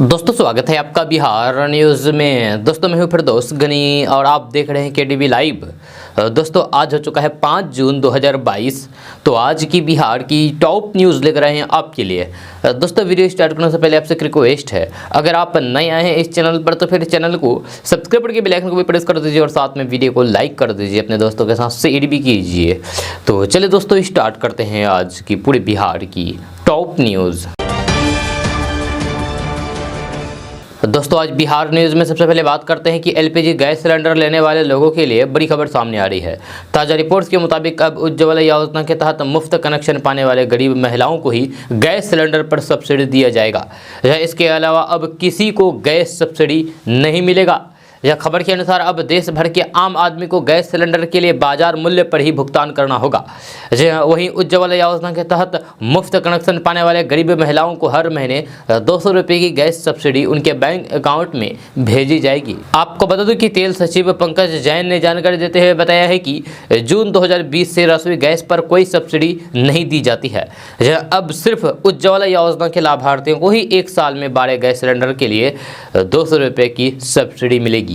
दोस्तों स्वागत है आपका बिहार न्यूज़ में। दोस्तों मैं हूं फिरदौस गनी और आप देख रहे हैं केडीवी लाइव। दोस्तों आज हो चुका है 5 जून 2022। तो आज की बिहार की टॉप न्यूज़ लेकर आए हैं आपके लिए। दोस्तों वीडियो स्टार्ट करने से पहले आपसे एक रिक्वेस्ट है, अगर आप नए आए हैं इस चैनल पर तो फिर चैनल को सब्सक्राइब करके बेल आइकन को भी प्रेस कर दीजिए और साथ में वीडियो को लाइक कर दीजिए, अपने दोस्तों के साथ शेयर भी कीजिए। तो चलिए दोस्तों स्टार्ट करते हैं आज की पूरे बिहार की टॉप न्यूज़। दोस्तों आज बिहार न्यूज़ में सबसे पहले बात करते हैं कि एलपीजी गैस सिलेंडर लेने वाले लोगों के लिए बड़ी खबर सामने आ रही है। ताज़ा रिपोर्ट्स के मुताबिक अब उज्ज्वला योजना के तहत मुफ्त कनेक्शन पाने वाले गरीब महिलाओं को ही गैस सिलेंडर पर सब्सिडी दिया जाएगा। इसके अलावा अब किसी को गैस सब्सिडी नहीं मिलेगा। यह खबर के अनुसार अब देश भर के आम आदमी को गैस सिलेंडर के लिए बाजार मूल्य पर ही भुगतान करना होगा। वहीं उज्ज्वला योजना के तहत मुफ्त कनेक्शन पाने वाले गरीब महिलाओं को हर महीने 200 रुपये की गैस सब्सिडी उनके बैंक अकाउंट में भेजी जाएगी। आपको बता दूं कि तेल सचिव पंकज जैन ने जानकारी देते हुए बताया है कि जून 2020 से रसोई गैस पर कोई सब्सिडी नहीं दी जाती है। अब सिर्फ उज्ज्वला योजना के लाभार्थियों को ही 1 साल में 12 गैस सिलेंडर के लिए 200 रुपये की सब्सिडी मिलेगी।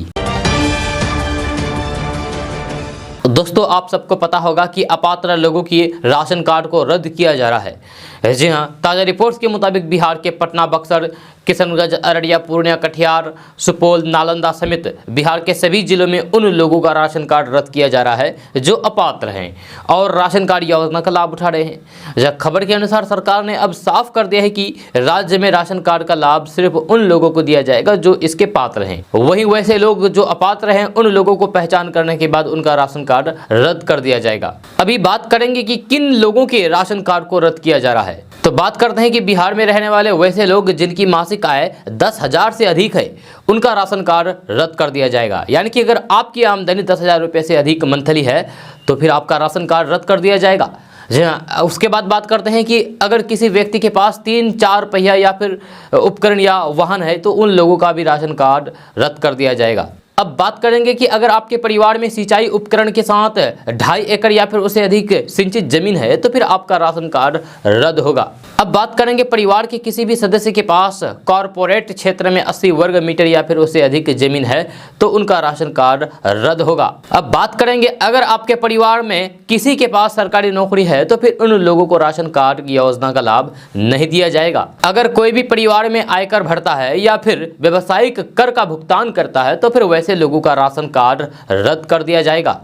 दोस्तों आप सबको पता होगा कि अपात्र लोगों की राशन कार्ड को रद्द किया जा रहा है। जी हां, ताज़ा रिपोर्ट्स के मुताबिक बिहार के पटना, बक्सर, किशनगंज, अररिया, पूर्णिया, कटिहार, सुपौल, नालंदा समेत बिहार के सभी जिलों में उन लोगों का राशन कार्ड रद्द किया जा रहा है जो अपात्र हैं और राशन कार्ड योजना का लाभ उठा रहे हैं। खबर के अनुसार सरकार ने अब साफ कर दिया है कि राज्य में राशन कार्ड का लाभ सिर्फ उन लोगों को दिया जाएगा जो इसके पात्र हैं। वहीं वैसे लोग जो अपात्र हैं उन लोगों को पहचान करने के बाद उनका राशन कार्ड रद्द कर दिया जाएगा। अभी बात करेंगे कि किन लोगों के राशन कार्ड को रद्द किया जा रहा है। तो बात करते हैं कि बिहार में रहने वाले वैसे लोग जिनकी मासिक आय 10,000 से अधिक है, उनका राशन कार्ड रद्द कर दिया जाएगा। यानी कि अगर आपकी आमदनी 10,000 रुपये से अधिक मंथली है तो फिर आपका राशन कार्ड रद्द कर दिया जाएगा। जी हाँ, उसके बाद बात करते हैं कि अगर किसी व्यक्ति के पास 3-4 पहिया या फिर उपकरण या वाहन है तो उन लोगों का भी राशन कार्ड रद्द कर दिया जाएगा। अब बात करेंगे कि अगर आपके परिवार में सिंचाई उपकरण के साथ 2.5 एकड़ या फिर उससे अधिक सिंचित जमीन है तो फिर आपका राशन कार्ड रद्द होगा। अब बात करेंगे परिवार के किसी भी सदस्य के पास कॉरपोरेट क्षेत्र में 80 वर्ग मीटर या फिर उससे अधिक जमीन है तो उनका राशन कार्ड रद्द होगा। अब बात करेंगे अगर आपके परिवार में किसी के पास सरकारी नौकरी है तो फिर उन लोगों को राशन कार्ड की योजना का लाभ नहीं दिया जाएगा। अगर कोई भी परिवार में आयकर भरता है या फिर व्यावसायिक कर का भुगतान करता है तो फिर वैसे लोगों का राशन कार्ड रद्द कर दिया जाएगा।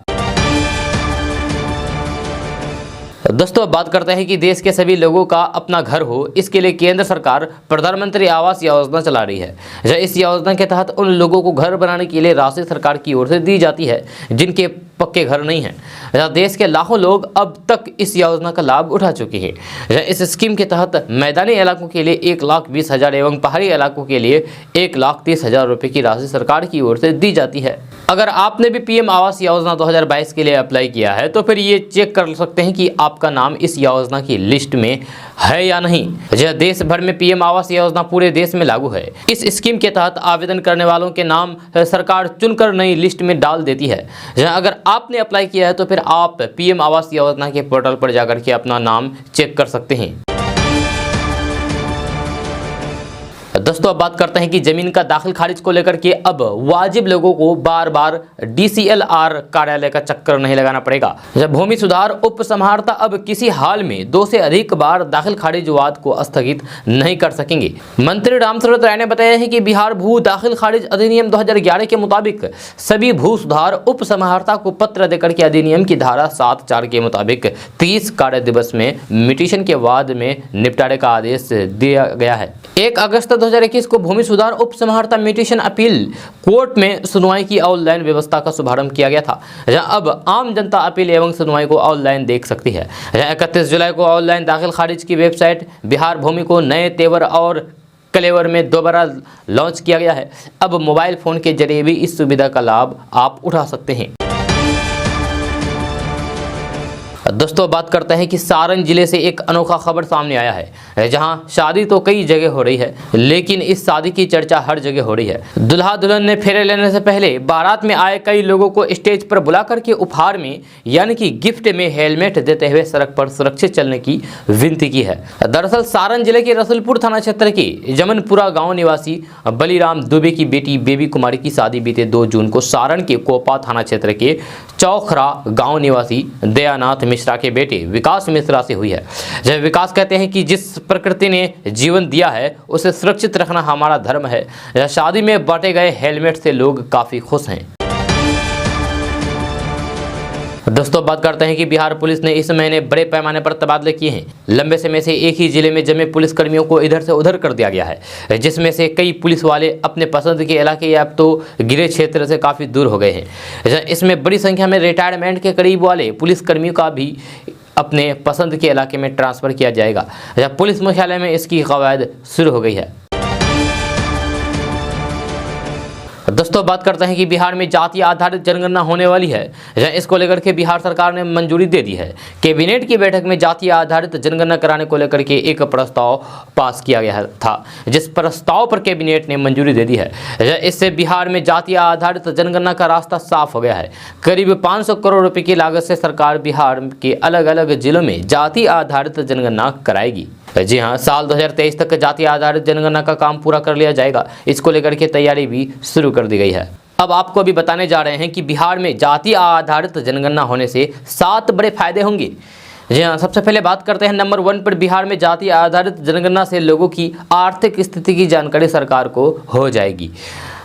दोस्तों अब बात करते हैं कि देश के सभी लोगों का अपना घर हो, इसके लिए केंद्र सरकार प्रधानमंत्री आवास योजना चला रही है। इस योजना के तहत उन लोगों को घर बनाने के लिए राशि सरकार की ओर से दी जाती है जिनके पक्के घर नहीं हैं। देश के लाखों लोग अब तक इस योजना का लाभ उठा चुके हैं। इस स्कीम के तहत मैदानी इलाकों के लिए 1,20,000 एवं पहाड़ी इलाकों के लिए 1,30,000 रुपये की राशि सरकार की ओर से दी जाती है। अगर आपने भी पीएम आवास योजना 2022 के लिए अप्लाई किया है तो फिर ये चेक कर सकते हैं कि आपका नाम इस योजना की लिस्ट में है या नहीं। देश भर में पीएम आवास योजना पूरे देश में लागू है। इस स्कीम के तहत आवेदन करने वालों के नाम सरकार चुनकर नई लिस्ट में डाल देती है। अगर आपने अप्लाई किया है तो फिर आप पीएम आवास योजना के पोर्टल पर जाकर के अपना नाम चेक कर सकते हैं। दोस्तों अब बात करते हैं कि जमीन का दाखिल खारिज को लेकर के अब वाजिब लोगों को बार बार DCLR कार्यालय का चक्कर नहीं लगाना पड़ेगा। जब भूमि सुधार उपसमाहर्ता अब किसी हाल में 2 से अधिक बार दाखिल खारिज वाद को स्थगित नहीं कर सकेंगे। मंत्री रामसूरत राय ने बताया है कि बिहार भू दाखिल खारिज अधिनियम 2011 के मुताबिक सभी भू सुधार उपसमाहर्ता को पत्र देकर के अधिनियम की धारा 7(4) के मुताबिक 30 कार्य दिवस में मिटिशन के वाद में निपटारे का आदेश दिया गया है। 1 अगस्त 2021 को भूमि सुधार उपसमाहर्ता मिटिशन अपील कोर्ट में सुनवाई की ऑनलाइन व्यवस्था का शुभारंभ किया गया था। अब आम जनता अपील एवं सुनवाई को ऑनलाइन देख सकती है। 31 जुलाई को ऑनलाइन दाखिल खारिज की वेबसाइट बिहार भूमि को नए तेवर और कलेवर में दोबारा लॉन्च किया गया है। अब मोबाइल फोन के जरिए भी इस सुविधा का लाभ आप उठा सकते हैं। दोस्तों बात करते हैं कि सारण जिले से एक अनोखा खबर सामने आया है, जहां शादी तो कई जगह हो रही है, लेकिन इस शादी की चर्चा हर जगह हो रही है। दुल्हा दुल्हन ने फेरे लेने से पहले बारात में आए कई लोगों को स्टेज पर बुला करके उपहार में यानी कि गिफ्ट में हेलमेट देते हुए सड़क पर सुरक्षित चलने की विनती की है। दरअसल सारण जिले के रसूलपुर थाना क्षेत्र के जमनपुरा गाँव निवासी बलीराम दुबे की बेटी बेबी कुमारी की शादी बीते 2 जून को सारण के कोपा थाना क्षेत्र के चौखरा गांव निवासी दयानाथ मिश्रा के बेटे विकास मिश्रा से हुई है। जब विकास कहते हैं कि जिस प्रकृति ने जीवन दिया है उसे सुरक्षित रखना हमारा धर्म है। शादी में बांटे गए हेलमेट से लोग काफी खुश हैं। दोस्तों बात करते हैं कि बिहार पुलिस ने इस महीने बड़े पैमाने पर तबादले किए हैं। लंबे समय से एक ही जिले में जमे पुलिस कर्मियों को इधर से उधर कर दिया गया है, जिसमें से कई पुलिस वाले अपने पसंद के इलाके या अब तो गिरे क्षेत्र से काफ़ी दूर हो गए हैं। इसमें बड़ी संख्या में रिटायरमेंट के करीब वाले पुलिस कर्मियों का भी अपने पसंद के इलाके में ट्रांसफ़र किया जाएगा। पुलिस मुख्यालय में इसकी कवायद शुरू हो गई है। दोस्तों बात करते हैं कि बिहार में जाति आधारित जनगणना होने वाली है। इसको लेकर के बिहार सरकार ने मंजूरी दे दी है। कैबिनेट की बैठक में जाति आधारित जनगणना कराने को लेकर के एक प्रस्ताव पास किया गया था, जिस प्रस्ताव पर कैबिनेट ने मंजूरी दे दी है। इससे बिहार में जाति आधारित जनगणना का रास्ता साफ हो गया है। करीब 500 करोड़ रुपए की लागत से सरकार बिहार के अलग अलग जिलों में जाति आधारित जनगणना कराएगी। जी हाँ, साल 2023 तक जाति आधारित जनगणना का काम पूरा कर लिया जाएगा। इसको लेकर के तैयारी भी शुरू कर दी गई है। अब आपको अभी बताने जा रहे हैं कि बिहार में जाति आधारित जनगणना होने से 7 बड़े फायदे होंगे। जी हाँ, सबसे पहले बात करते हैं नंबर 1 पर। बिहार में जाति आधारित जनगणना से लोगों की आर्थिक स्थिति की जानकारी सरकार को हो जाएगी।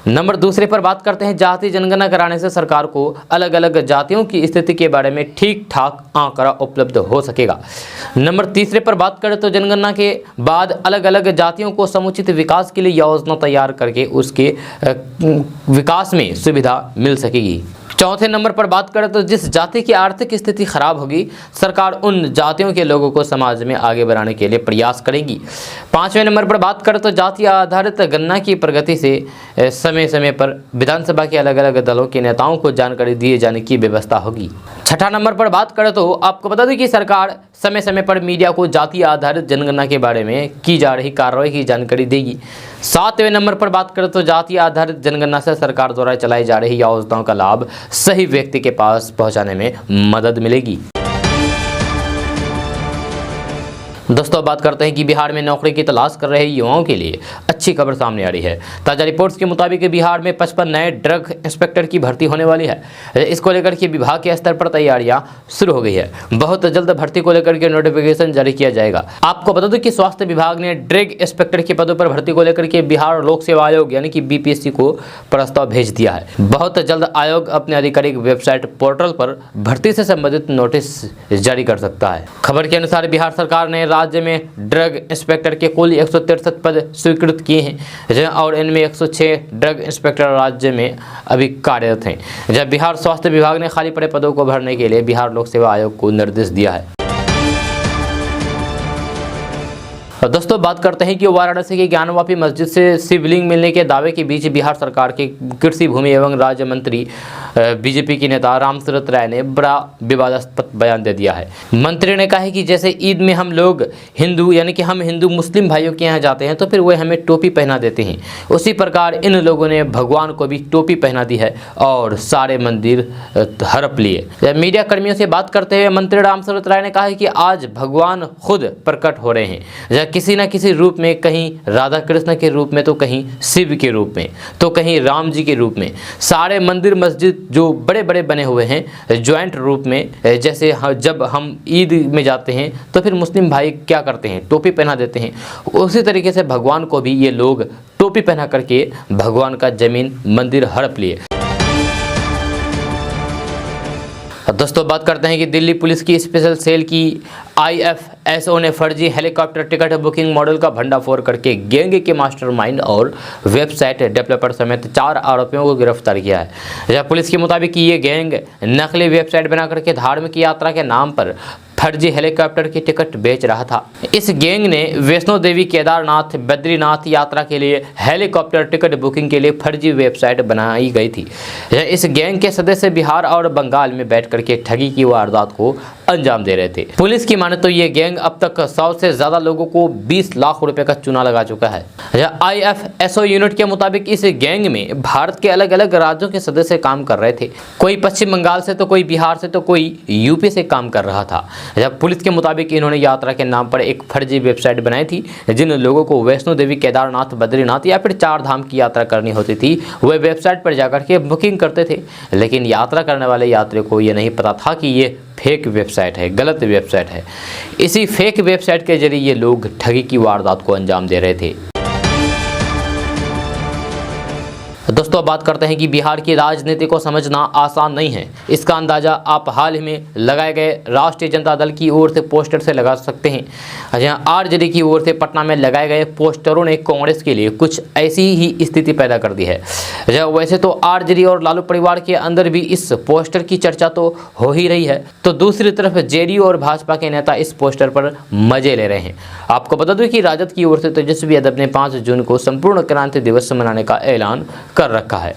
नंबर 2 पर बात करते हैं जाति जनगणना कराने से सरकार को अलग अलग जातियों की स्थिति के बारे में ठीक ठाक आंकड़ा उपलब्ध हो सकेगा। नंबर 3 पर बात करें तो जनगणना के बाद अलग अलग जातियों को समुचित विकास के लिए योजना तैयार करके उसके विकास में सुविधा मिल सकेगी। 4 नंबर पर बात करें तो जिस जाति की आर्थिक स्थिति खराब होगी, सरकार उन जातियों के लोगों को समाज में आगे बढ़ाने के लिए प्रयास करेगी। 5वें नंबर पर बात करें तो जाति आधारित गणना की प्रगति से समय समय पर विधानसभा के अलग अलग दलों के नेताओं को जानकारी दिए जाने की व्यवस्था होगी। 6 नंबर पर बात करें तो आपको बता दें कि सरकार समय समय पर मीडिया को जाति आधारित जनगणना के बारे में की जा रही कार्रवाई की जानकारी देगी। 7वें नंबर पर बात करें तो जाति आधारित जनगणना से सरकार द्वारा चलाई जा रही योजनाओं का लाभ सही व्यक्ति के पास पहुंचाने में मदद मिलेगी। दोस्तों बात करते हैं कि बिहार में नौकरी की तलाश कर रहे युवाओं के लिए अच्छी खबर सामने आ रही है। ताज़ा रिपोर्ट्स के मुताबिक बिहार में 55 नए ड्रग इंस्पेक्टर की भर्ती होने वाली है। इसको लेकर के विभाग के स्तर पर तैयारियां शुरू हो गई है। बहुत जल्द भर्ती को लेकर के नोटिफिकेशन जारी किया जाएगा। आपको बता दूं कि स्वास्थ्य विभाग ने ड्रग इंस्पेक्टर के पदों पर भर्ती को लेकर के बिहार लोक सेवा आयोग यानी कि BPSC को प्रस्ताव भेज दिया है। बहुत जल्द आयोग अपने आधिकारिक वेबसाइट पोर्टल पर भर्ती से संबंधित नोटिस जारी कर सकता है। खबर के अनुसार बिहार सरकार ने राज्य में ड्रग इंस्पेक्टर के कुल 163 पद स्वीकृत किए हैं और इनमें 106 ड्रग इंस्पेक्टर राज्य में अभी कार्यरत हैं। जब बिहार स्वास्थ्य विभाग ने खाली पड़े पदों को भरने के लिए बिहार लोक सेवा आयोग को निर्देश दिया है। दोस्तों बात करते हैं कि वाराणसी के ज्ञानवापी मस्जिद से शिवलिंग मिलने के दावे के बीच बिहार सरकार के कृषि भूमि एवं राज्य मंत्री बीजेपी के नेता रामसूरत राय ने बड़ा विवादास्पद बयान दे दिया है। मंत्री ने कहा है कि जैसे ईद में हम लोग हिंदू यानी कि हम हिंदू मुस्लिम भाइयों के यहाँ जाते हैं तो फिर वे हमें टोपी पहना देते हैं, उसी प्रकार इन लोगों ने भगवान को भी टोपी पहना दी है और सारे मंदिर हड़प लिए। मीडिया कर्मियों से बात करते हुए मंत्री रामसूरत राय ने कहा है कि आज भगवान खुद प्रकट हो रहे हैं, किसी न किसी रूप में, कहीं राधा कृष्ण के रूप में तो कहीं शिव के रूप में तो कहीं राम जी के रूप में। सारे मंदिर मस्जिद जो बड़े बड़े बने हुए हैं ज्वाइंट रूप में, जैसे जब हम ईद में जाते हैं तो फिर मुस्लिम भाई क्या करते हैं, टोपी पहना देते हैं, उसी तरीके से भगवान को भी ये लोग टोपी पहना करके भगवान का जमीन मंदिर हड़प लिए। दोस्तों बात करते हैं कि दिल्ली पुलिस की स्पेशल सेल की IFSO ने फर्जी हेलीकॉप्टर टिकट बुकिंग मॉडल का भंडाफोड़ करके गैंग के मास्टरमाइंड और वेबसाइट डेवलपर समेत 4 आरोपियों को गिरफ्तार किया है। पुलिस के मुताबिक ये गैंग नकली वेबसाइट बना करके धार्मिक यात्रा के नाम पर फर्जी हेलीकॉप्टर की टिकट बेच रहा था। इस गैंग ने वैष्णो देवी, केदारनाथ, बद्रीनाथ यात्रा के लिए हेलीकॉप्टर टिकट बुकिंग के लिए फर्जी वेबसाइट बनाई गई थी। इस गैंग के सदस्य बिहार और बंगाल में बैठ करके ठगी की वारदात को अंजाम दे रहे थे। पुलिस की माने तो ये गैंग अब तक 100 से ज्यादा लोगों को 20 लाख रुपए का चूना लगा चुका है। IFSO यूनिट के मुताबिक इस गैंग में भारत के अलग अलग राज्यों के सदस्य काम कर रहे थे। कोई पश्चिम बंगाल से तो कोई बिहार से तो कोई यूपी से काम कर रहा था। जब पुलिस के मुताबिक इन्होंने यात्रा के नाम पर एक फर्जी वेबसाइट बनाई थी। जिन लोगों को वैष्णो देवी, केदारनाथ, बद्रीनाथ या फिर 4 धाम की यात्रा करनी होती थी, वे वेबसाइट पर जाकर के बुकिंग करते थे। लेकिन यात्रा करने वाले यात्री को ये नहीं पता था कि ये फेक वेबसाइट है, गलत वेबसाइट है। इसी फेक वेबसाइट के जरिए ये लोग ठगी की वारदात को अंजाम दे रहे थे। दोस्तों, बात करते हैं कि बिहार की राजनीति को समझना आसान नहीं है। इसका अंदाजा आप हाल ही में लगाए गए राष्ट्रीय जनता दल की ओर से पोस्टर से लगा सकते हैं। जहां आरजेडी की ओर से पटना में लगाए गए पोस्टरों ने कांग्रेस के लिए कुछ ऐसी ही स्थिति पैदा कर दी है। वैसे तो आरजेडी और लालू परिवार के अंदर भी इस पोस्टर की चर्चा तो हो ही रही है, तो दूसरी तरफ जेडीयू और भाजपा के नेता इस पोस्टर पर मजे ले रहे हैं। आपको बता दूं कि राजद की ओर से तेजस्वी यादव ने 5 जून को संपूर्ण क्रांति दिवस मनाने का ऐलान कर रखा है।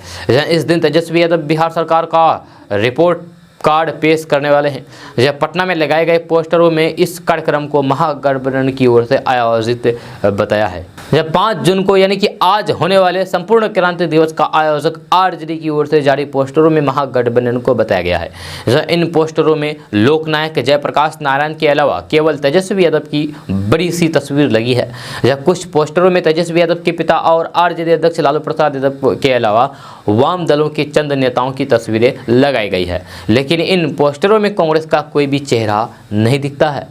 इस दिन तेजस्वी यादव बिहार सरकार का रिपोर्ट कार्ड पेश करने वाले हैं। जब पटना में लगाए गए पोस्टरों में इस कार्यक्रम को महागठबंधन की ओर से आयोजित बताया है। जब 5 जून को यानी कि आज होने वाले संपूर्ण क्रांति दिवस का आयोजक आरजेडी की ओर से जारी पोस्टरों में महागठबंधन को बताया गया है। इन पोस्टरों में लोकनायक जयप्रकाश नारायण के अलावा केवल तेजस्वी यादव की बड़ी सी तस्वीर लगी है। कुछ पोस्टरों में तेजस्वी यादव के पिता और आरजेडी अध्यक्ष लालू प्रसाद यादव के अलावा वाम दलों के चंद नेताओं की तस्वीरें लगाई गई है। लेकिन इन पोस्टरों में कांग्रेस का कोई भी चेहरा नहीं दिखता है।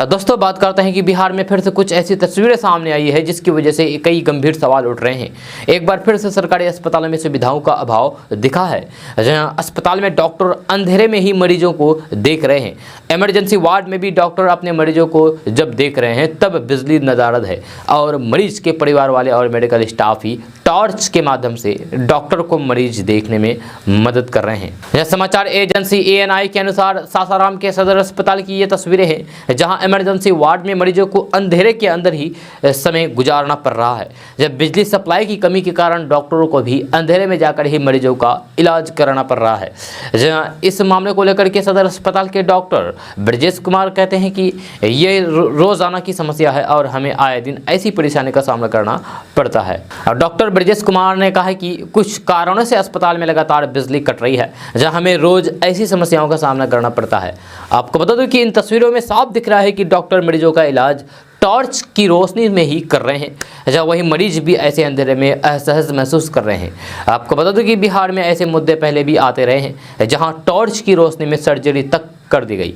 दोस्तों, बात करते हैं कि बिहार में फिर से कुछ ऐसी तस्वीरें सामने आई है जिसकी वजह से कई गंभीर सवाल उठ रहे हैं। एक बार फिर से सरकारी अस्पतालों में सुविधाओं का अभाव दिखा है। जहां अस्पताल में डॉक्टर अंधेरे में ही मरीजों को देख रहे हैं। इमरजेंसी वार्ड में भी डॉक्टर अपने मरीजों को जब देख रहे हैं तब बिजली नदारद है और मरीज के परिवार वाले और मेडिकल स्टाफ ही टॉर्च के माध्यम से डॉक्टर को मरीज देखने में मदद कर रहे हैं। यह समाचार एजेंसी ANI के अनुसार सासाराम के सदर अस्पताल की ये तस्वीरें हैं, जहां इमरजेंसी वार्ड में मरीजों को अंधेरे के अंदर ही समय गुजारना पड़ रहा है। जब बिजली सप्लाई की कमी के कारण डॉक्टरों को भी अंधेरे में जाकर ही मरीजों का इलाज कराना पड़ रहा है। जहां इस मामले को लेकर के सदर अस्पताल के डॉक्टर ब्रजेश कुमार कहते हैं कि ये रोजाना की समस्या है और हमें आए दिन ऐसी परेशानी का सामना करना पड़ता है। और डॉक्टर ब्रजेश कुमार ने कहा कि कुछ कारणों से अस्पताल में लगातार बिजली कट रही है, जहां हमें रोज ऐसी समस्याओं का सामना करना पड़ता है। आपको बता दूं कि इन तस्वीरों में साफ दिख रहा है कि डॉक्टर मरीजों का इलाज टॉर्च की रोशनी में ही कर रहे हैं, जहाँ वही मरीज भी ऐसे अंधेरे में असहज महसूस कर रहे हैं। आपको बता दूं कि बिहार में ऐसे मुद्दे पहले भी आते रहे हैं, जहां टॉर्च की रोशनी में सर्जरी तक कर दी गई।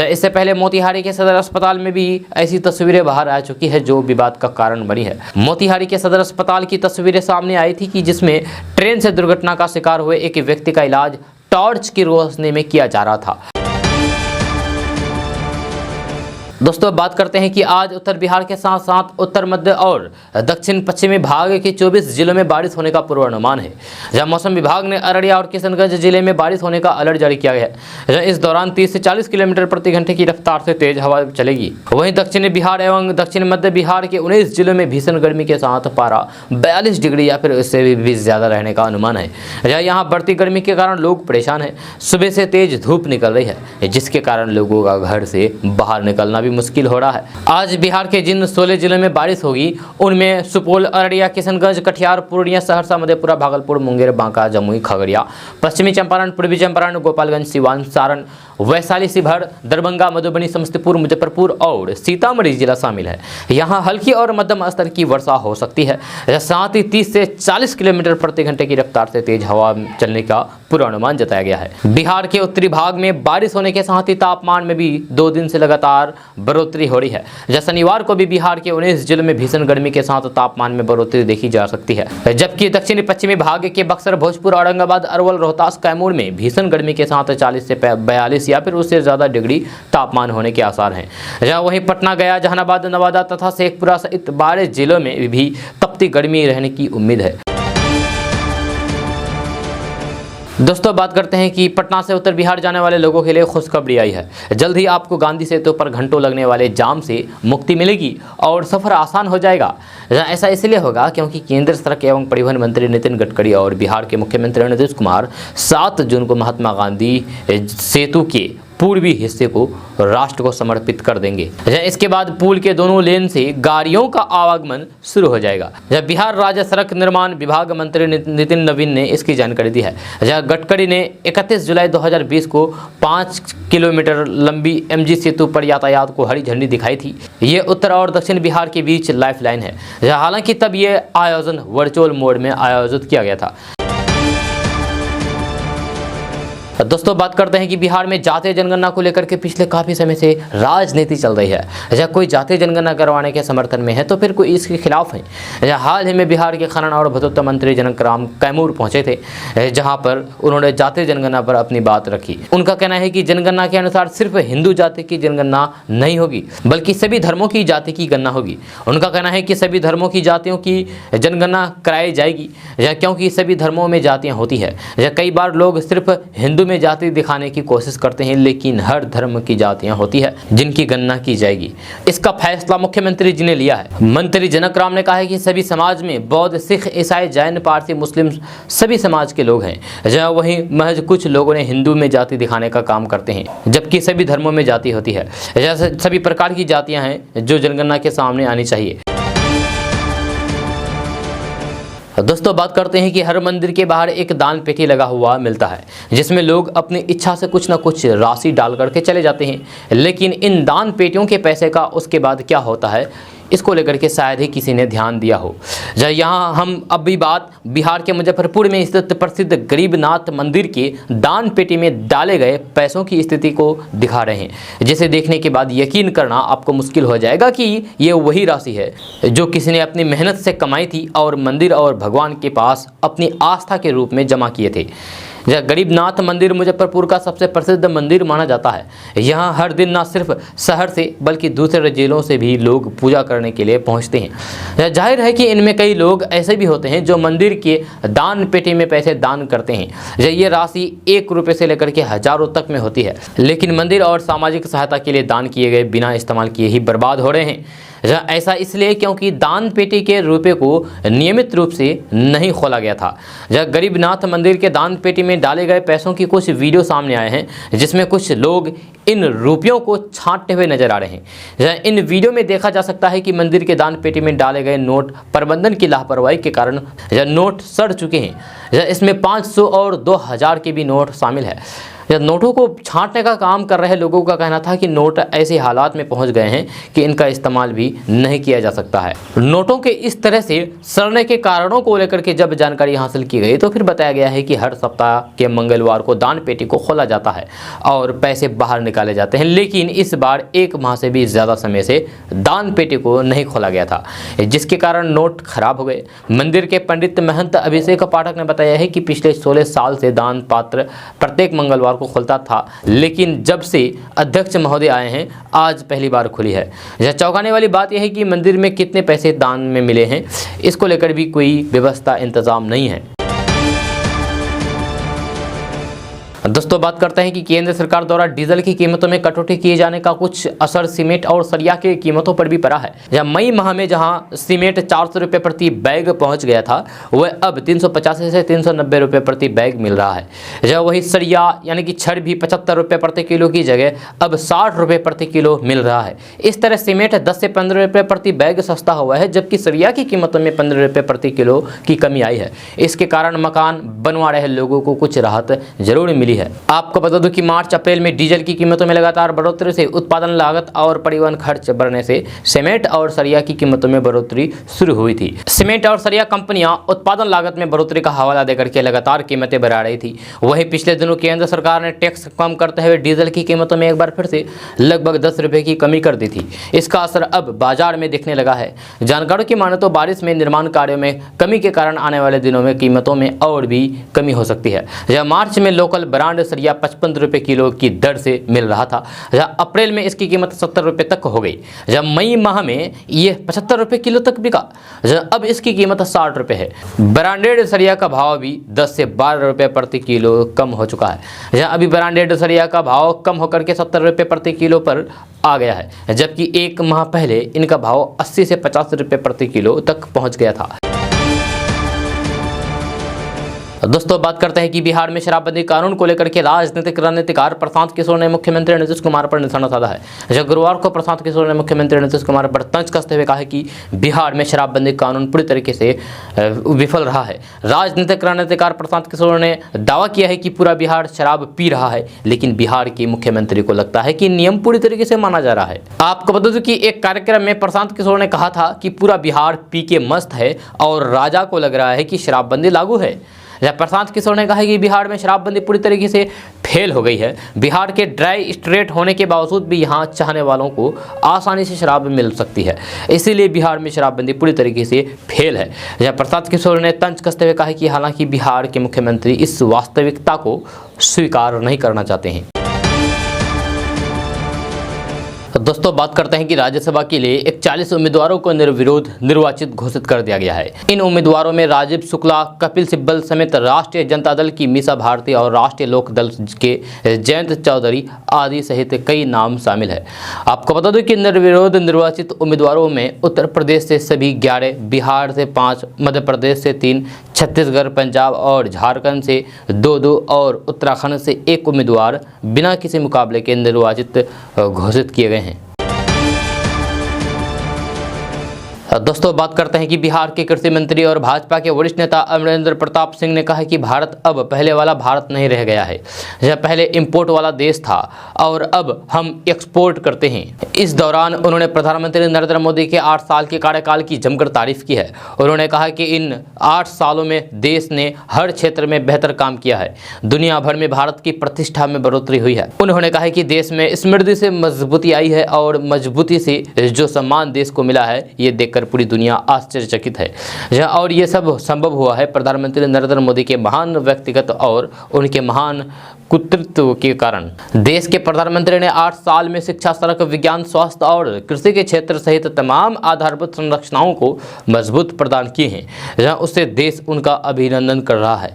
इससे पहले मोतिहारी के सदर अस्पताल में भी ऐसी तस्वीरें बाहर आ चुकी है जो विवाद का कारण बनी है। मोतिहारी के सदर अस्पताल की तस्वीरें सामने आई थी कि जिसमें ट्रेन से दुर्घटना का शिकार हुए एक व्यक्ति का इलाज टॉर्च की रोशनी में किया जा रहा था। दोस्तों, बात करते हैं कि आज उत्तर बिहार के साथ साथ उत्तर मध्य और दक्षिण पश्चिमी भाग के 24 जिलों में बारिश होने का पूर्वानुमान है। जहां मौसम विभाग ने अररिया और किशनगंज जिले में बारिश होने का अलर्ट जारी किया है। जहां इस दौरान 30 से 40 किलोमीटर प्रति घंटे की रफ्तार से तेज हवा चलेगी। वहीं दक्षिणी बिहार एवं दक्षिण मध्य बिहार के 19 जिलों में भीषण गर्मी के साथ पारा 42 डिग्री या फिर उससे भी ज्यादा रहने का अनुमान है। जहाँ यहाँ बढ़ती गर्मी के कारण लोग परेशान हैं। सुबह से तेज धूप निकल रही है, जिसके कारण लोगों का घर से बाहर निकलना मुश्किल हो रहा है। आज बिहार के जिन 16 जिलों में बारिश होगी उनमें सुपौल, अररिया, किशनगंज, कटिहार, पूर्णिया, सहरसा, मधेपुरा, भागलपुर, मुंगेर, बांका, जमुई, खगड़िया, पश्चिमी चंपारण, पूर्वी चंपारण, गोपालगंज, सिवान, सारण, वैशाली, शिवहर, दरभंगा, मधुबनी, समस्तीपुर, मुजफ्फरपुर और सीतामढ़ी जिला शामिल है। यहाँ हल्की और मध्यम स्तर की वर्षा हो सकती है। साथ ही 30 से 40 किलोमीटर प्रति घंटे की रफ्तार से तेज हवा चलने का पूर्वानुमान जताया गया है। बिहार के उत्तरी भाग में बारिश होने के साथ ही तापमान में भी 2 दिन से लगातार बढ़ोतरी हो रही है। जैसे शनिवार को भी बिहार के 19 जिलों में भीषण गर्मी के साथ तापमान में बढ़ोतरी देखी जा सकती है। जबकि दक्षिणी पश्चिमी भाग के बक्सर, भोजपुर, औरंगाबाद, अरवल, रोहतास, कैमूर में भीषण गर्मी के साथ 40 से 42 या फिर उससे ज्यादा डिग्री तापमान होने के आसार हैं। जहाँ वहीं पटना, गया, जहानाबाद, नवादा तथा शेखपुरा सहित 12 जिलों में भी तपती गर्मी रहने की उम्मीद है। दोस्तों बात करते हैं कि पटना से उत्तर बिहार जाने वाले लोगों के लिए खुशखबरी आई है। जल्द ही आपको गांधी सेतु पर घंटों लगने वाले जाम से मुक्ति मिलेगी और सफ़र आसान हो जाएगा। ऐसा इसलिए होगा क्योंकि केंद्रीय सड़क एवं परिवहन मंत्री नितिन गडकरी और बिहार के मुख्यमंत्री नीतीश कुमार 7 जून को महात्मा गांधी सेतु के पूर्वी हिस्से को राष्ट्र को समर्पित कर देंगे। इसके बाद पुल के दोनों लेन से गाड़ियों का आवागमन शुरू हो जाएगा। बिहार राज्य सड़क निर्माण विभाग मंत्री नितिन नवीन ने इसकी जानकारी दी है। गडकरी ने 31 जुलाई 2020 को 5 किलोमीटर लंबी एमजी सेतु पर यातायात को हरी झंडी दिखाई थी। ये उत्तर और दक्षिण बिहार के बीच लाइफलाइन है। हालांकि तब ये आयोजन वर्चुअल मोड में आयोजित किया गया था। दोस्तों बात करते हैं कि बिहार में जातीय जनगणना को लेकर के पिछले काफ़ी समय से राजनीति चल रही है। जब कोई जातीय जनगणना करवाने के समर्थन में है तो फिर कोई इसके खिलाफ है। हाल ही में बिहार के खनन और भूतत्व मंत्री जनक राम कैमूर पहुंचे थे, जहां पर उन्होंने जातीय जनगणना पर अपनी बात रखी। उनका कहना है कि जनगणना के अनुसार सिर्फ हिंदू जाति की जनगणना नहीं होगी बल्कि सभी धर्मों की जाति की गणना होगी। उनका कहना है कि सभी धर्मों की जातियों की जनगणना कराई जाएगी क्योंकि सभी धर्मों में जातियाँ होती है। कई बार लोग सिर्फ हिंदू में जाति दिखाने की कोशिश करते हैं, लेकिन हर धर्म की जातियां होती है जिनकी गणना की जाएगी। इसका फैसला मुख्यमंत्री जी ने लिया है। मंत्री जनक राम ने कहा है कि सभी समाज में बौद्ध, सिख, ईसाई, जैन, पारसी, मुस्लिम सभी समाज के लोग हैं। जहाँ वहीं महज कुछ लोगों ने हिंदू में जाति दिखाने का काम करते हैं, जबकि सभी धर्मों में जाति होती है। जैसे सभी प्रकार की जातियां हैं जो जनगणना के सामने आनी चाहिए। दोस्तों बात करते हैं कि हर मंदिर के बाहर एक दान पेटी लगा हुआ मिलता है, जिसमें लोग अपनी इच्छा से कुछ ना कुछ राशि डाल करके चले जाते हैं। लेकिन इन दान पेटियों के पैसे का उसके बाद क्या होता है, इसको लेकर के शायद ही किसी ने ध्यान दिया हो। यहाँ हम अभी बात बिहार के मुजफ्फरपुर में स्थित प्रसिद्ध गरीबनाथ मंदिर के दान पेटी में डाले गए पैसों की स्थिति को दिखा रहे हैं, जिसे देखने के बाद यकीन करना आपको मुश्किल हो जाएगा कि ये वही राशि है जो किसी ने अपनी मेहनत से कमाई थी और मंदिर और भगवान के पास अपनी आस्था के रूप में जमा किए थे। गरीबनाथ मंदिर मुजफ्फरपुर का सबसे प्रसिद्ध मंदिर माना जाता है। यहाँ हर दिन न सिर्फ शहर से बल्कि दूसरे जिलों से भी लोग पूजा करने के लिए पहुँचते हैं। जाहिर है कि इनमें कई लोग ऐसे भी होते हैं जो मंदिर के दान पेटी में पैसे दान करते हैं। ये राशि 1 रुपये से लेकर के हजारों तक में होती है, लेकिन मंदिर और सामाजिक सहायता के लिए दान किए गए बिना इस्तेमाल किए ही बर्बाद हो रहे हैं। ऐसा इसलिए क्योंकि दान पेटी के रुपये को नियमित रूप से नहीं खोला गया था। गरीबनाथ मंदिर के दान पेटी में डाले गए पैसों की कुछ वीडियो सामने आए हैं, जिसमें कुछ लोग इन रुपयों को छांटते हुए नजर आ रहे हैं। इन वीडियो में देखा जा सकता है कि मंदिर के दान पेटी में डाले गए नोट प्रबंधन की लापरवाही के कारण नोट सड़ चुके हैं। इसमें 500 और 2000 के भी नोट शामिल है। नोटों को छांटने का काम कर रहे लोगों का कहना था कि नोट ऐसे हालात में पहुंच गए हैं कि इनका इस्तेमाल भी नहीं किया जा सकता है। नोटों के इस तरह से सड़ने के कारणों को लेकर के जब जानकारी हासिल की गई तो फिर बताया गया है कि हर सप्ताह के मंगलवार को दान पेटी को खोला जाता है और पैसे बाहर निकाले जाते हैं, लेकिन इस बार 1 माह से भी ज़्यादा समय से दान पेटी को नहीं खोला गया था, जिसके कारण नोट खराब हो गए। मंदिर के पंडित महंत अभिषेक पाठक ने बताया है कि पिछले 16 साल से दान पात्र प्रत्येक मंगलवार को खुलता था, लेकिन जब से अध्यक्ष महोदय आए हैं आज पहली बार खुली है। यह चौंकाने वाली बात यह है कि मंदिर में कितने पैसे दान में मिले हैं, इसको लेकर भी कोई व्यवस्था इंतजाम नहीं है। दोस्तों बात करते हैं कि केंद्र सरकार द्वारा डीजल की कीमतों में कटौती किए जाने का कुछ असर सीमेंट और सरिया की कीमतों पर भी पड़ा है। या मई माह में जहां सीमेंट 400 रुपये प्रति बैग पहुंच गया था, वह अब 385 से 390 रुपये प्रति बैग मिल रहा है। जब वही सरिया यानी कि छड़ भी 75 रुपये प्रति किलो की जगह अब 60 रुपये प्रति किलो मिल रहा है। इस तरह सीमेंट 10 से 15 रुपये प्रति बैग सस्ता हुआ है, जबकि सरिया की कीमतों में 15 रुपये प्रति किलो की कमी आई है। इसके कारण मकान बनवा रहे लोगों को कुछ राहत जरूर मिली है। आपको बता दूं कि मार्च अप्रैल में डीजल की कीमतों में लगातार बढ़ोतरी से उत्पादन लागत और परिवहन खर्च बढ़ने से सीमेंट और सरिया की कीमतों में बढ़ोतरी शुरू हुई थी। सीमेंट और सरिया कंपनियां उत्पादन लागत में बढ़ोतरी का हवाला देकर के लगातार कीमतें बढ़ा रही थी। वहीं पिछले दिनों केंद्र सरकार ने टैक्स कम करते हुए डीजल की कीमतों में एक बार फिर से लगभग 10 रुपये की कमी कर दी थी। इसका असर अब बाजार में दिखने लगा है। जानकारों की माने तो बारिश में निर्माण कार्यों में कमी के कारण आने वाले दिनों में कीमतों में और भी कमी हो सकती है। मार्च में लोकल ब्रांड ब्रांड सरिया 55 रुपये किलो की दर से मिल रहा था, जहां अप्रैल में इसकी कीमत 70 रुपये तक हो गई। जब मई माह में ये 75 रुपये किलो तक बिका, अब इसकी कीमत 60 रुपये है। ब्रांडेड सरिया का भाव भी 10 से 12 रुपये प्रति किलो कम हो चुका है, जहाँ अभी ब्रांडेड सरिया का भाव कम होकर के 70 रुपये प्रति किलो पर आ गया है, जबकि एक माह पहले इनका भाव 80 से 50 रुपये प्रति किलो तक पहुंच गया था। दोस्तों बात करते हैं कि बिहार में शराबबंदी कानून को लेकर के राजनीतिक रणनीतिकार प्रशांत किशोर ने मुख्यमंत्री नीतीश कुमार पर निशाना साधा है। जब गुरुवार को प्रशांत किशोर ने मुख्यमंत्री नीतीश कुमार पर तंज कसते हुए कहा कि बिहार में शराबबंदी कानून पूरी तरीके से विफल रहा है। राजनीतिक रणनीतिकार प्रशांत किशोर ने दावा किया है कि पूरा बिहार शराब पी रहा है, लेकिन बिहार के मुख्यमंत्री को लगता है कि नियम पूरी तरीके से माना जा रहा है। आपको बता दूं कि एक कार्यक्रम में प्रशांत किशोर ने कहा था कि पूरा बिहार पी के मस्त है और राजा को लग रहा है कि शराबबंदी लागू है। जब प्रशांत किशोर ने कहा कि बिहार में शराबबंदी पूरी तरीके से फेल हो गई है। बिहार के ड्राई स्टेट होने के बावजूद भी यहाँ चाहने वालों को आसानी से शराब मिल सकती है, इसीलिए बिहार में शराबबंदी पूरी तरीके से फेल है। जब प्रशांत किशोर ने तंज कसते हुए कहा कि हालांकि बिहार के मुख्यमंत्री इस वास्तविकता को स्वीकार नहीं करना चाहते हैं। दोस्तों बात करते हैं कि राज्यसभा के लिए 41 उम्मीदवारों को निर्विरोध निर्वाचित घोषित कर दिया गया है। इन उम्मीदवारों में राजीव शुक्ला, कपिल सिब्बल समेत राष्ट्रीय जनता दल की मीसा भारती और राष्ट्रीय लोक दल के जयंत चौधरी आदि सहित कई नाम शामिल है। आपको बता दूं कि निर्विरोध निर्वाचित उम्मीदवारों में उत्तर प्रदेश से सभी 11, बिहार से 5, मध्य प्रदेश से 3, छत्तीसगढ़, पंजाब और झारखंड से 2-2 और उत्तराखंड से 1 उम्मीदवार बिना किसी मुकाबले के निर्वाचित घोषित किए गए हैं। दोस्तों बात करते हैं कि बिहार के कृषि मंत्री और भाजपा के वरिष्ठ नेता अमरेंद्र प्रताप सिंह ने कहा कि भारत अब पहले वाला भारत नहीं रह गया है। यह पहले इंपोर्ट वाला देश था और अब हम एक्सपोर्ट करते हैं। इस दौरान उन्होंने प्रधानमंत्री नरेंद्र मोदी के 8 साल के कार्यकाल की जमकर तारीफ की है। उन्होंने कहा कि इन 8 सालों में देश ने हर क्षेत्र में बेहतर काम किया है। दुनिया भर में भारत की प्रतिष्ठा में बढ़ोतरी हुई है। उन्होंने कहा कि देश में समृद्धि से मजबूती आई है और मजबूती से जो सम्मान देश को मिला है, ये देखकर पूरी दुनिया आश्चर्यचकित है। और ये सब संभव हुआ है प्रधानमंत्री नरेंद्र मोदी के महान व्यक्तिगत और उनके महान कुतृत्व के कारण। देश के प्रधानमंत्री ने 8 साल में शिक्षा, सड़क, विज्ञान, स्वास्थ्य और कृषि के क्षेत्र सहित तमाम आधारभूत संरचनाओं को मजबूत प्रदान किए हैं, जहां उससे देश उनका अभिनंदन कर रहा है।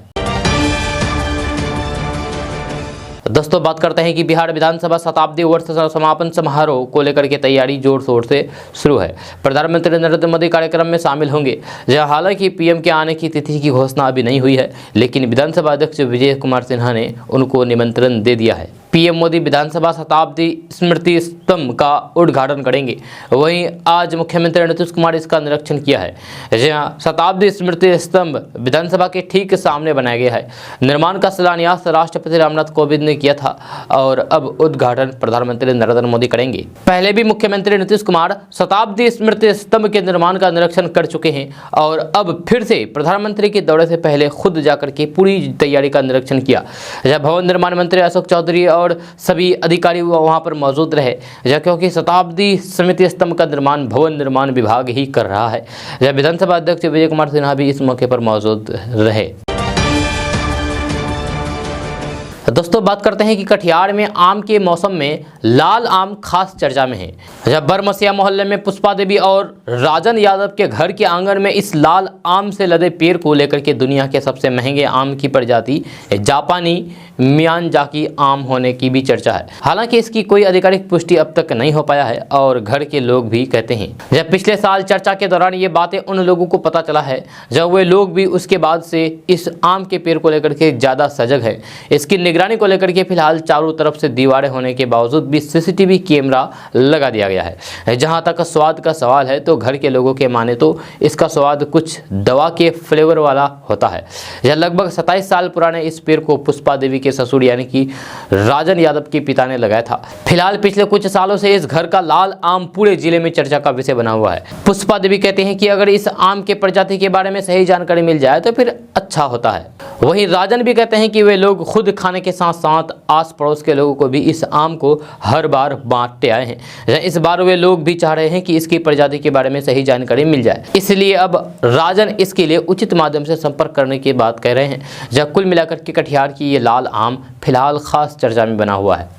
दोस्तों बात करते हैं कि बिहार विधानसभा शताब्दी वर्ष समापन समारोह को लेकर के तैयारी जोर शोर से शुरू है। प्रधानमंत्री नरेंद्र मोदी कार्यक्रम में शामिल होंगे। जहां हालांकि पीएम के आने की तिथि की घोषणा अभी नहीं हुई है, लेकिन विधानसभा अध्यक्ष विजय कुमार सिन्हा ने उनको निमंत्रण दे दिया है। पीएम मोदी विधानसभा शताब्दी स्मृति स्तंभ का उद्घाटन करेंगे। वहीं आज मुख्यमंत्री नीतीश कुमार इसका निरीक्षण किया है। जहां शताब्दी स्मृति स्तंभ विधानसभा के ठीक सामने बनाया गया है। निर्माण का शिलान्यास राष्ट्रपति रामनाथ कोविंद ने किया था और अब उद्घाटन प्रधानमंत्री नरेंद्र मोदी करेंगे। पहले भी मुख्यमंत्री नीतीश कुमार शताब्दी स्मृति स्तंभ के निर्माण का निरीक्षण कर चुके हैं और अब फिर से प्रधानमंत्री के दौरे से पहले खुद जाकर के पूरी तैयारी का निरीक्षण किया। जब भवन निर्माण मंत्री अशोक चौधरी और सभी अधिकारी वहां पर मौजूद रहे, क्योंकि शताब्दी स्मृति स्तंभ का निर्माण भवन निर्माण विभाग ही कर रहा है। जब विधानसभा अध्यक्ष विजय कुमार सिन्हा भी इस मौके पर मौजूद रहे। दोस्तों बात करते हैं कि कटिहार में आम के मौसम में लाल आम खास चर्चा में है। जब बरमसिया मोहल्ले में पुष्पा देवी और राजन यादव के घर के आंगन में इस लाल आम से लदे पेड़ को लेकर के दुनिया के सबसे महंगे आम की प्रजाति जापानी मियानजाकी आम होने की भी चर्चा है। हालांकि इसकी कोई आधिकारिक पुष्टि अब तक नहीं हो पाया है और घर के लोग भी कहते हैं। जब पिछले साल चर्चा के दौरान ये बातें उन लोगों को पता चला है, जब वे लोग भी उसके बाद से इस आम के पेड़ को लेकर के ज़्यादा सजग है। इसकी निगरानी को लेकर के फिलहाल चारों तरफ से दीवारें होने के बावजूद भी सीसीटीवी कैमरा लगा दिया गया है। जहां तक स्वाद का सवाल है तो घर के लोगों के माने तो इसका स्वाद कुछ दवा के फ्लेवर वाला होता है। यह लगभग 27 साल पुराने इस पेड़ को पुष्पा देवी के ससुर यानी कि राजन यादव के पिता ने लगाया था। फिलहाल पिछले कुछ सालों से इस घर का लाल आम पूरे जिले में चर्चा का विषय बना हुआ है। पुष्पा देवी कहते हैं कि अगर इस आम के प्रजाति के बारे में सही जानकारी मिल जाए तो फिर अच्छा होता है। वहीं राजन भी कहते हैं कि वे लोग खुद खाने के साथ साथ आस पड़ोस के लोगों को भी इस आम को हर बार बांटते आए हैं। इस बार वे लोग भी चाह रहे हैं कि इसकी प्रजाति के बारे में सही जानकारी मिल जाए, इसलिए अब राजन इसके लिए उचित माध्यम से संपर्क करने की बात कह रहे हैं। जब कुल मिलाकर के कटिहार की ये लाल आम फिलहाल खास चर्चा में बना हुआ है।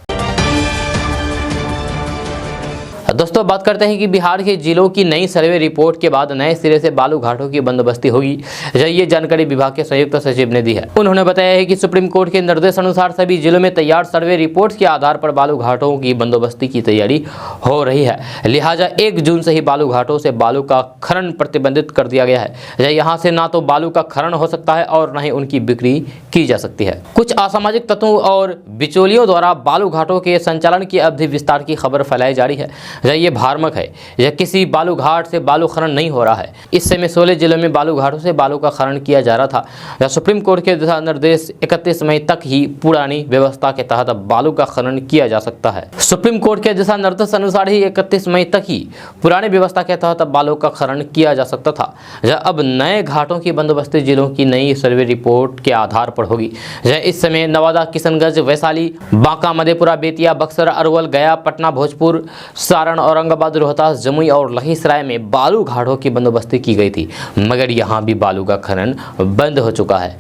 दोस्तों बात करते हैं कि बिहार के जिलों की नई सर्वे रिपोर्ट के बाद नए सिरे से बालू घाटों की बंदोबस्ती होगी। ये जानकारी विभाग के संयुक्त सचिव ने दी है। उन्होंने बताया है कि सुप्रीम कोर्ट के निर्देश अनुसार सभी जिलों में तैयार सर्वे रिपोर्ट के आधार पर बालू घाटों की बंदोबस्ती की तैयारी हो रही है। लिहाजा 1 जून से ही बालू घाटों से बालू का खनन प्रतिबंधित कर दिया गया है। यहाँ से ना तो बालू का खनन हो सकता है और न ही उनकी बिक्री की जा सकती है। कुछ असामाजिक तत्वों और बिचौलियों द्वारा बालू घाटों के संचालन की अवधि विस्तार की खबर फैलाई जा रही है। ये भ्रामक है। यह किसी बालू घाट से बालू खनन नहीं हो रहा है। इस समय 16 जिलों में बालू घाटों से बालू का खनन किया जा रहा था। सुप्रीम कोर्ट के दिशा निर्देश 31 मई तक ही पुरानी व्यवस्था के तहत बालू का खनन किया जा सकता है। सुप्रीम कोर्ट के दिशा निर्देश अनुसार ही 31 मई तक ही पुरानी व्यवस्था के तहत बालू का खनन किया जा सकता था। अब नए घाटों की बंदोबस्ती जिलों की नई सर्वे रिपोर्ट के आधार पर होगी। इस समय नवादा, किशनगंज, वैशाली, बांका, मधेपुरा, बेतिया, बक्सर, अरवल, गया, पटना, भोजपुर, सारण, औरंगाबाद, रोहतास, जमुई और लखीसराय में बालू घाटों की बंदोबस्ती की गई थी, मगर यहां भी बालू का खनन बंद हो चुका है।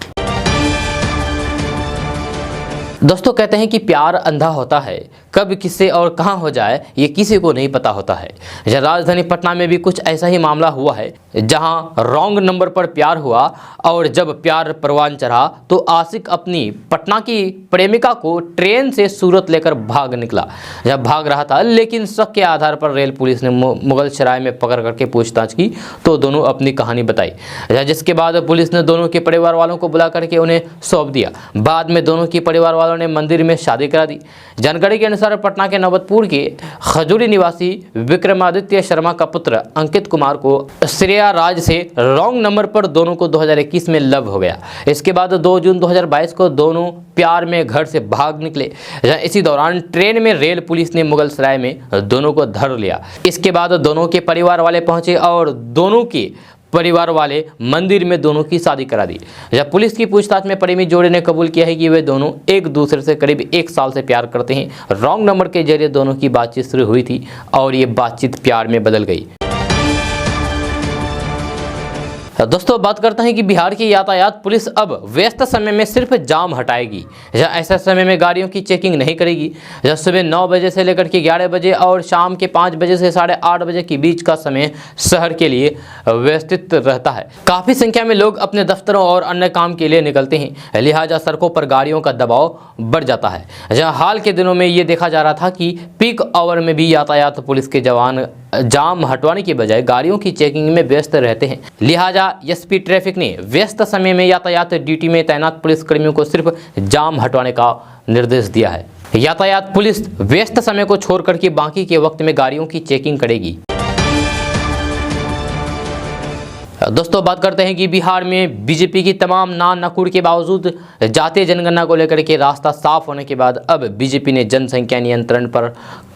दोस्तों कहते हैं कि प्यार अंधा होता है, कब किससे और कहां हो जाए ये किसी को नहीं पता होता है। राजधानी पटना में भी कुछ ऐसा ही मामला हुआ है, जहां रॉन्ग नंबर पर प्यार हुआ और जब प्यार परवान चढ़ा तो आशिक अपनी पटना की प्रेमिका को ट्रेन से सूरत लेकर भाग निकला। जब भाग रहा था लेकिन शक के आधार पर रेल पुलिस ने मुगलसराय में पकड़ करके पूछताछ की तो दोनों अपनी कहानी बताई, जिसके बाद पुलिस ने दोनों के परिवार वालों को बुला करके उन्हें सौंप दिया। बाद में दोनों के परिवार वालों ने मंदिर में शादी करा दी। जानकारी के अनुसार पटना के नवतपुर के खजूरी निवासी विक्रमादित्य शर्मा का पुत्र अंकित कुमार को श्रेया राज से रॉन्ग नंबर पर दोनों को 2021 में लव हो गया। इसके बाद 2 जून 2022 को दोनों प्यार में घर से भाग निकले। इसी दौरान ट्रेन में रेल पुलिस ने मुगलसराय में दोनों को धर लिया। इसके बाद दोनों के परिवार वाले पहुंचे और दोनों के परिवार वाले मंदिर में दोनों की शादी करा दी। जब पुलिस की पूछताछ में प्रेमी जोड़े ने कबूल किया है कि वे दोनों एक दूसरे से करीब 1 साल से प्यार करते हैं। रॉन्ग नंबर के जरिए दोनों की बातचीत शुरू हुई थी और ये बातचीत प्यार में बदल गई। दोस्तों बात करते हैं कि बिहार की यातायात पुलिस अब व्यस्त समय में सिर्फ जाम हटाएगी। ऐसे समय में गाड़ियों की चेकिंग नहीं करेगी। सुबह 9 बजे से लेकर के 11 बजे और शाम के 5 बजे से 8:30 बजे के बीच का समय शहर के लिए व्यवस्थित रहता है। काफ़ी संख्या में लोग अपने दफ्तरों और अन्य काम के लिए निकलते हैं, लिहाजा सड़कों पर गाड़ियों का दबाव बढ़ जाता है। जहाँ हाल के दिनों में ये देखा जा रहा था कि पीक आवर में भी यातायात पुलिस के जवान जाम हटवाने की बजाय गाड़ियों की चेकिंग में व्यस्त रहते हैं। लिहाजा एसपी ट्रैफिक ने व्यस्त समय में यातायात ड्यूटी में तैनात पुलिस कर्मियों को सिर्फ जाम हटवाने का निर्देश दिया है। यातायात पुलिस व्यस्त समय को छोड़ करके बाकी के वक्त में गाड़ियों की चेकिंग करेगी। दोस्तों बात करते हैं कि बिहार में बीजेपी की तमाम नाकुड़ के बावजूद जातीय जनगणना को लेकर के रास्ता साफ होने के बाद अब बीजेपी ने जनसंख्या नियंत्रण पर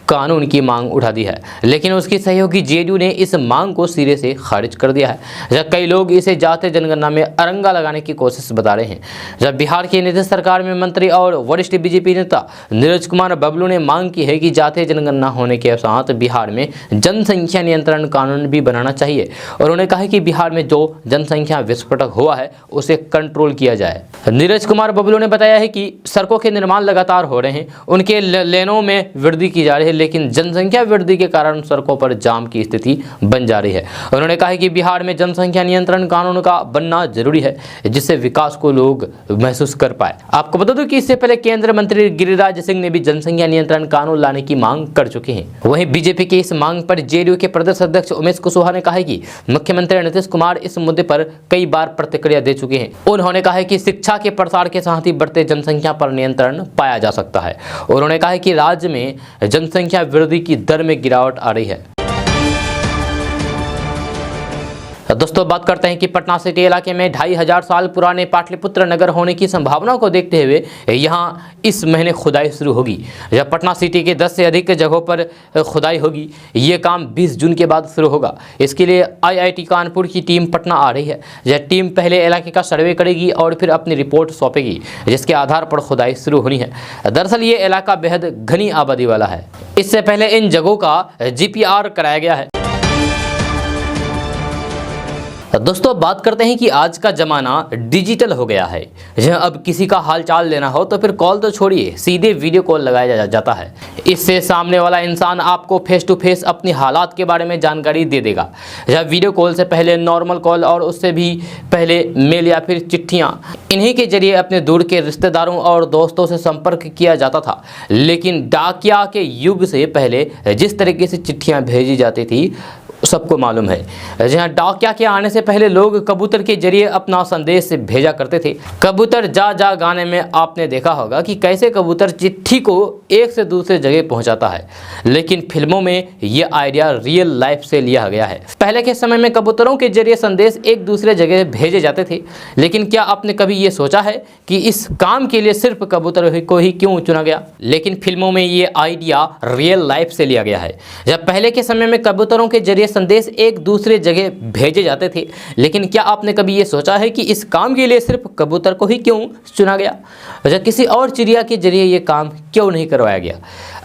कानून की मांग उठा दी है, लेकिन उसकी सहयोगी जेडीयू ने इस मांग को सिरे से खारिज कर दिया है। जब कई लोग इसे जातीय जनगणना में अरंगा लगाने की कोशिश बता रहे हैं। जब बिहार की नीतीश सरकार में मंत्री और वरिष्ठ बीजेपी नेता नीरज कुमार बबलू ने मांग की है कि जातीय जनगणना होने के साथ बिहार में जनसंख्या नियंत्रण कानून भी बनाना चाहिए। उन्होंने कहा कि बिहार में जो जनसंख्या विस्फोटक हुआ है उसे कंट्रोल किया जाए। नीरज कुमार बबलू ने बताया है कि सड़कों के निर्माण लगातार हो रहे हैं, उनके लेनों में वृद्धि की जा रही है, लेकिन जनसंख्या वृद्धि के कारण सड़कों पर जाम की स्थिति बन जा रही है। उन्होंने कहा कि बिहार में जनसंख्या नियंत्रण कानून का बनना जरूरी है, जिससे विकास को लोग महसूस कर पाए। आपको बता दूं कि इससे पहले केंद्रीय मंत्री गिरिराज सिंह ने भी जनसंख्या नियंत्रण कानून लाने की मांग कर चुके हैं। वहीं बीजेपी की इस मांग पर जेडीयू के प्रदेश अध्यक्ष उमेश कुशवाहा ने कहा कि मुख्यमंत्री नीतीश कुमार इस मुद्दे पर कई बार प्रतिक्रिया दे चुके हैं। उन्होंने कहा कि शिक्षा के प्रसार के साथ ही बढ़ते जनसंख्या पर नियंत्रण पाया जा सकता है। उन्होंने कहा कि राज्य में जनसंख्या वृद्धि की दर में गिरावट आ रही है। दोस्तों बात करते हैं कि पटना सिटी इलाके में 2500 साल पुराने पाटलिपुत्र नगर होने की संभावना को देखते हुए यहां इस महीने खुदाई शुरू होगी। जब पटना सिटी के 10 से अधिक जगहों पर खुदाई होगी। ये काम 20 जून के बाद शुरू होगा। इसके लिए IIT कानपुर की टीम पटना आ रही है। यह टीम पहले इलाके का सर्वे करेगी और फिर अपनी रिपोर्ट सौंपेगी, जिसके आधार पर खुदाई शुरू होनी है। दरअसल ये इलाका बेहद घनी आबादी वाला है। इससे पहले इन जगहों का GPR कराया गया है। दोस्तों बात करते हैं कि आज का ज़माना डिजिटल हो गया है। जहाँ अब किसी का हालचाल लेना हो तो फिर कॉल तो छोड़िए, सीधे वीडियो कॉल लगाया जाता है। इससे सामने वाला इंसान आपको फेस टू फेस अपनी हालात के बारे में जानकारी दे देगा। जहाँ वीडियो कॉल से पहले नॉर्मल कॉल और उससे भी पहले मेल या फिर चिट्ठियाँ, इन्हीं के जरिए अपने दूर के रिश्तेदारों और दोस्तों से संपर्क किया जाता था। लेकिन डाकिया के युग से पहले जिस तरीके से चिट्ठियाँ भेजी जाती थी सबको मालूम है। जहाँ डाकिया के आने से पहले लोग कबूतर के जरिए अपना संदेश भेजा करते थे। कबूतर जा जा गाने में आपने देखा होगा कि कैसे कबूतर चिट्ठी को एक से दूसरे जगह पहुंचाता है। लेकिन फिल्मों में ये आइडिया रियल लाइफ से लिया गया है। पहले के समय में कबूतरों के जरिए संदेश एक दूसरे जगह भेजे जाते थे। लेकिन क्या आपने कभी ये सोचा है कि इस काम के लिए सिर्फ कबूतर को ही क्यों चुना गया? लेकिन फिल्मों में ये आइडिया रियल लाइफ से लिया गया है। जब पहले के समय में कबूतरों के जरिए संदेश एक दूसरे जगह भेजे जाते थे। लेकिन क्या आपने कभी ये सोचा है कि इस काम के लिए सिर्फ कबूतर को ही क्यों चुना गया? या किसी और चिड़िया के जरिए ये काम क्यों नहीं करवाया गया?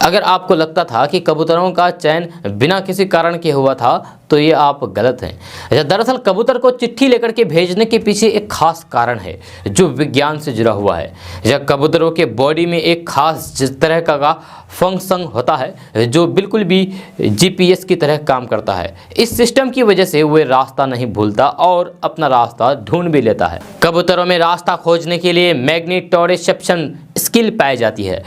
अगर आपको लगता था कि कबूतरों का चयन बिना किसी कारण के हुआ था तो ये आप गलत हैं। दरअसल कबूतर को चिट्ठी लेकर के भेजने के पीछे एक खास कारण है जो विज्ञान से जुड़ा हुआ है। जब कबूतरों के बॉडी में एक खास जिस तरह का फंक्शन होता है जो बिल्कुल भी GPS की तरह काम करता है। इस सिस्टम की वजह से वे रास्ता नहीं भूलता और अपना रास्ता ढूंढ भी लेता है। कबूतरों में रास्ता खोजने के लिए मैग्नेटोरिसेप्शन स्किल पाई जाती है।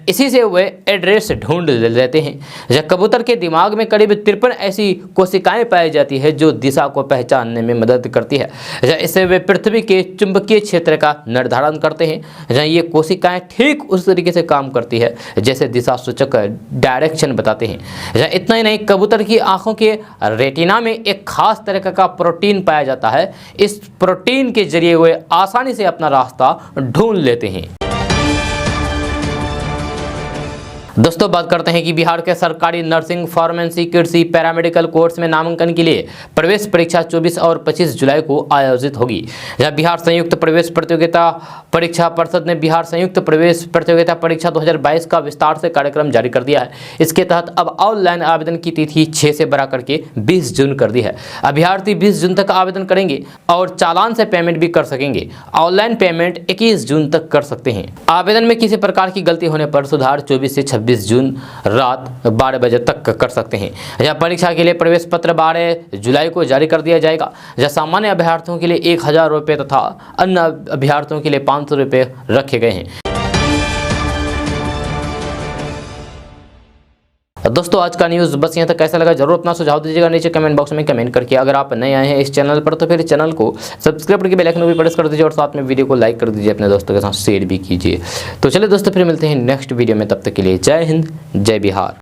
इसी से वे एड्रेस ढूंढ लेते हैं। कबूतर के दिमाग में करीब 53 ऐसी कोशिकाएं पाई जाती है जो दिशा को पहचानने में मदद करती है। इससे वे पृथ्वी के चुंबकीय क्षेत्र का निर्धारण करते हैं। ये कोशिकाएं ठीक उस तरीके से काम करती है जैसे दिशा सूचक डायरेक्शन बताते हैं। इतना ही नहीं, कबूतर की आंखों के रेटिना में एक खास तरह का प्रोटीन पाया जाता है। इस प्रोटीन के जरिए वे आसानी से अपना रास्ता ढूंढ लेते हैं। दोस्तों बात करते हैं कि बिहार के सरकारी नर्सिंग, फार्मेसी, कृषि, पैरामेडिकल कोर्स में नामांकन के लिए प्रवेश परीक्षा 24 और 25 जुलाई को आयोजित होगी। जहां बिहार संयुक्त प्रवेश प्रतियोगिता परीक्षा परिषद ने बिहार संयुक्त प्रवेश प्रतियोगिता परीक्षा 2022 का विस्तार से कार्यक्रम जारी कर दिया है। इसके तहत अब ऑनलाइन आवेदन की तिथि 6 से बढ़ा करके 20 जून कर दी है। अभ्यर्थी 20 जून तक आवेदन करेंगे और चालान से पेमेंट भी कर सकेंगे। ऑनलाइन पेमेंट 21 जून तक कर सकते हैं। आवेदन में किसी प्रकार की गलती होने पर सुधार 24 से 26 जून रात 12 बजे तक कर सकते हैं। यह परीक्षा के लिए प्रवेश पत्र 12 जुलाई को जारी कर दिया जाएगा। जहाँ सामान्य अभ्यर्थियों के लिए 1000 रुपये तथा अन्य अभ्यर्थियों के लिए 500 रुपये रखे गए हैं। दोस्तों आज का न्यूज़ बस यहाँ तक। कैसा लगा जरूर अपना सुझाव दीजिएगा नीचे कमेंट बॉक्स में कमेंट करके। अगर आप नए आए हैं इस चैनल पर तो फिर चैनल को सब्सक्राइब करके बेल आइकन को भी प्रेस कर दीजिए और साथ में वीडियो को लाइक कर दीजिए, अपने दोस्तों के साथ शेयर भी कीजिए। तो चलिए दोस्तों फिर मिलते हैं नेक्स्ट वीडियो में, तब तक के लिए जय हिंद, जय बिहार।